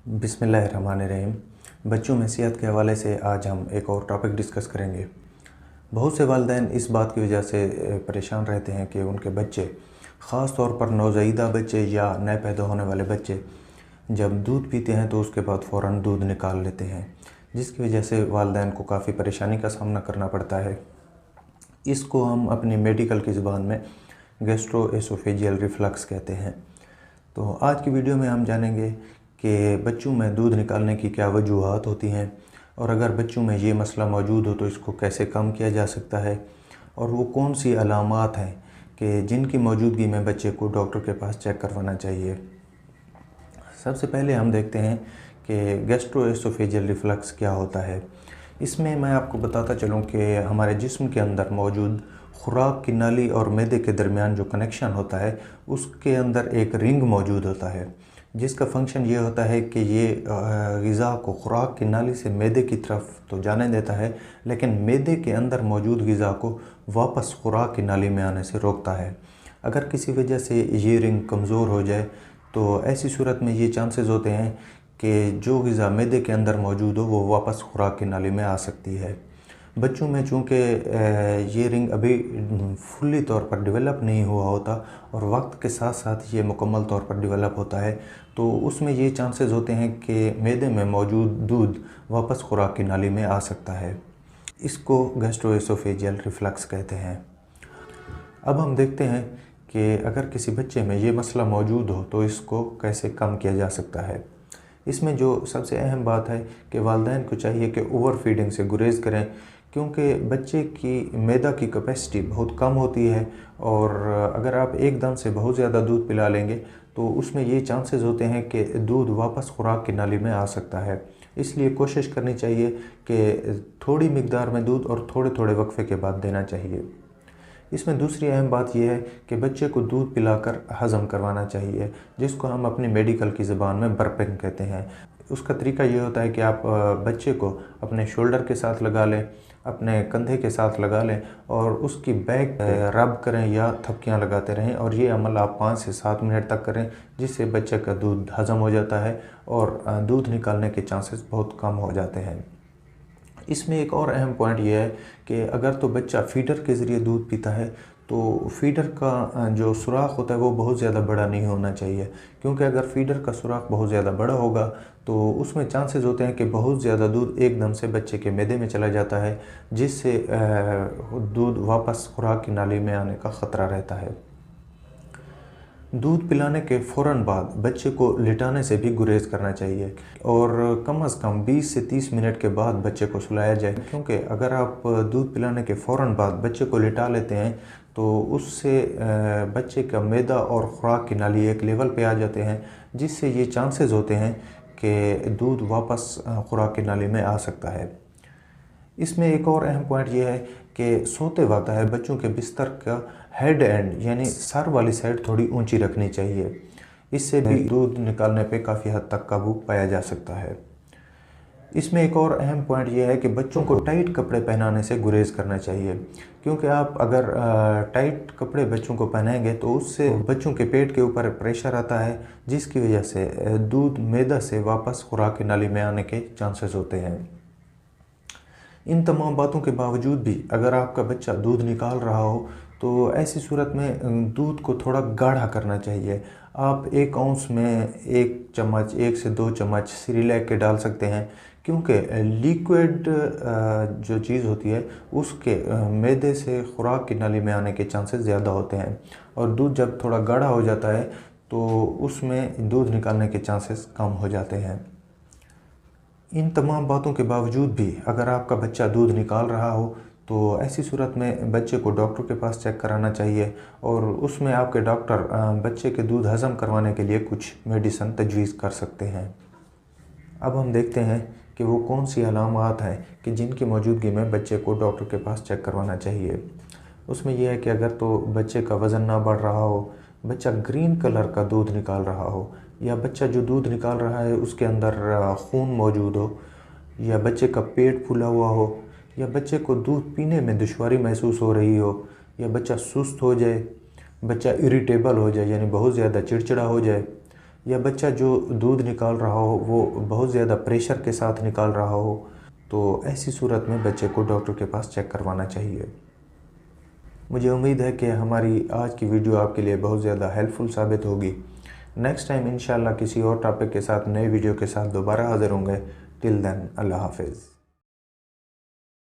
बिस्मिल्लाहिर्रहमानिर्रहीम। बच्चों में सेहत के हवाले से आज हम एक और टॉपिक डिस्कस करेंगे। बहुत से वालिदैन इस बात की वजह से परेशान रहते हैं कि उनके बच्चे, ख़ास तौर पर नौज़ायदा बच्चे या नए पैदा होने वाले बच्चे, जब दूध पीते हैं तो उसके बाद फ़ौरन दूध निकाल लेते हैं, जिसकी वजह से वालिदैन को काफ़ी परेशानी का सामना करना पड़ता है। इसको हम अपनी मेडिकल की ज़ुबान में गैस्ट्रोएसोफेजियल रिफ्लक्स कहते हैं। तो आज की वीडियो में हम जानेंगे कि बच्चों में दूध निकालने की क्या वजूहात होती हैं, और अगर बच्चों में ये मसला मौजूद हो तो इसको कैसे कम किया जा सकता है, और वो कौन सी अलामात हैं कि जिनकी मौजूदगी में बच्चे को डॉक्टर के पास चेक करवाना चाहिए। सबसे पहले हम देखते हैं कि गैस्ट्रोएसोफेजियल रिफ्लक्स क्या होता है। इसमें मैं आपको बताता चलूँ कि हमारे जिस्म के अंदर मौजूद खुराक की नाली और मैदे के दरमियान जो कनेक्शन होता है, उसके अंदर एक रिंग मौजूद होता है, जिसका फंक्शन ये होता है कि ये ग़िज़ा को खुराक की नाली से मैदे की तरफ तो जाने देता है, लेकिन मैदे के अंदर मौजूद ग़िज़ा को वापस खुराक की नाली में आने से रोकता है। अगर किसी वजह से ये रिंग कमज़ोर हो जाए तो ऐसी सूरत में ये चांसेस होते हैं कि जो ग़िज़ा मैदे के अंदर मौजूद हो वो वापस खुराक की नाली में आ सकती है। बच्चों में चूँकि ये रिंग अभी फुल्ली तौर पर डेवलप नहीं हुआ होता और वक्त के साथ साथ ये मुकम्मल तौर पर डेवलप होता है, तो उसमें ये चांसेस होते हैं कि मैदे में मौजूद दूध वापस खुराक की नाली में आ सकता है। इसको गैस्ट्रोएसोफेजियल रिफ्लक्स कहते हैं। अब हम देखते हैं कि अगर किसी बच्चे में ये मसला मौजूद हो तो इसको कैसे कम किया जा सकता है। इसमें जो सबसे अहम बात है कि वालिदैन को चाहिए कि ओवर फीडिंग से गुरेज़ करें, क्योंकि बच्चे की मैदा की कैपेसिटी बहुत कम होती है, और अगर आप एकदम से बहुत ज़्यादा दूध पिला लेंगे तो उसमें ये चांसेस होते हैं कि दूध वापस खुराक की नाली में आ सकता है। इसलिए कोशिश करनी चाहिए कि थोड़ी मिकदार में दूध और थोड़े थोड़े वक्फे के बाद देना चाहिए। इसमें दूसरी अहम बात यह है कि बच्चे को दूध पिलाकर हज़म करवाना चाहिए, जिसको हम अपनी मेडिकल की ज़बान में बर्पिंग कहते हैं। उसका तरीका ये होता है कि आप बच्चे को अपने शोल्डर के साथ लगा लें, अपने कंधे के साथ लगा लें और उसकी बैक रब करें या थपकियां लगाते रहें, और ये अमल आप 5 से 7 मिनट तक करें, जिससे बच्चे का दूध हज़म हो जाता है और दूध निकालने के चांसेस बहुत कम हो जाते हैं। इसमें एक और अहम पॉइंट ये है कि अगर तो बच्चा फीडर के ज़रिए दूध पीता है तो फीडर का जो सुराख होता है वो बहुत ज़्यादा बड़ा नहीं होना चाहिए, क्योंकि अगर फीडर का सुराख बहुत ज़्यादा बड़ा होगा तो उसमें चांसेस होते हैं कि बहुत ज़्यादा दूध एकदम से बच्चे के मैदे में चला जाता है, जिससे दूध वापस खुराक की नाली में आने का ख़तरा रहता है। दूध पिलाने के फ़ौरन बाद बच्चे को लिटाने से भी गुरेज़ करना चाहिए, और कम से कम 20 से 30 मिनट के बाद बच्चे को सुलाया जाए, क्योंकि अगर आप दूध पिलाने के फ़ौरन बाद बच्चे को लिटा लेते हैं तो उससे बच्चे का मैदा और खुराक की नाली एक लेवल पे आ जाते हैं, जिससे ये चांसेस होते हैं कि दूध वापस खुराक की नाली में आ सकता है। इसमें एक और अहम पॉइंट ये है कि सोते वक्त है बच्चों के बिस्तर का हेड एंड यानी सर वाली साइड थोड़ी ऊंची रखनी चाहिए। इससे भी दूध निकालने पे काफ़ी हद तक काबू पाया जा सकता है। इसमें एक और अहम पॉइंट ये है कि बच्चों को टाइट कपड़े पहनाने से गुरेज़ करना चाहिए, क्योंकि आप अगर टाइट कपड़े बच्चों को पहनाएंगे तो उससे बच्चों के पेट के ऊपर प्रेशर आता है, जिसकी वजह से दूध मैदा से वापस खुराक की नाली में आने के चांसेस होते हैं। इन तमाम बातों के बावजूद भी अगर आपका बच्चा दूध निकाल रहा हो तो ऐसी सूरत में दूध को थोड़ा गाढ़ा करना चाहिए। आप 1 औंस में 1 चम्मच 1 से 2 चम्मच सेरेलैक के डाल सकते हैं, क्योंकि लिक्विड जो चीज़ होती है उसके मैदे से खुराक की नाली में आने के चांसेस ज़्यादा होते हैं, और दूध जब थोड़ा गाढ़ा हो जाता है तो उसमें दूध निकालने के चांसेस कम हो जाते हैं। इन तमाम बातों के बावजूद भी अगर आपका बच्चा दूध निकाल रहा हो तो ऐसी सूरत में बच्चे को डॉक्टर के पास चेक कराना चाहिए, और उसमें आपके डॉक्टर बच्चे के दूध हज़म करवाने के लिए कुछ मेडिसिन तजवीज़ कर सकते हैं। अब हम देखते हैं कि वो कौन सी अलामात हैं कि जिनकी मौजूदगी में बच्चे को डॉक्टर के पास चेक करवाना चाहिए। उसमें यह है कि अगर तो बच्चे का वज़न ना बढ़ रहा हो, बच्चा ग्रीन कलर का दूध निकाल रहा हो, या बच्चा जो दूध निकाल रहा है उसके अंदर खून मौजूद हो, या बच्चे का पेट फूला हुआ हो, या बच्चे को दूध पीने में दुश्वारी महसूस हो रही हो, या बच्चा सुस्त हो जाए, बच्चा इरिटेबल हो जाए यानी बहुत ज़्यादा चिड़चिड़ा हो जाए, یا بچہ جو دودھ نکال رہا ہو وہ بہت زیادہ پریشر کے ساتھ نکال رہا ہو، تو ایسی صورت میں بچے کو ڈاکٹر کے پاس چیک کروانا چاہیے۔ مجھے امید ہے کہ ہماری آج کی ویڈیو آپ کے لیے بہت زیادہ ہیلپ فل ثابت ہوگی۔ نیکسٹ ٹائم انشاءاللہ کسی اور ٹاپک کے ساتھ، نئے ویڈیو کے ساتھ دوبارہ حاضر ہوں گے۔ ٹل دین، اللہ حافظ۔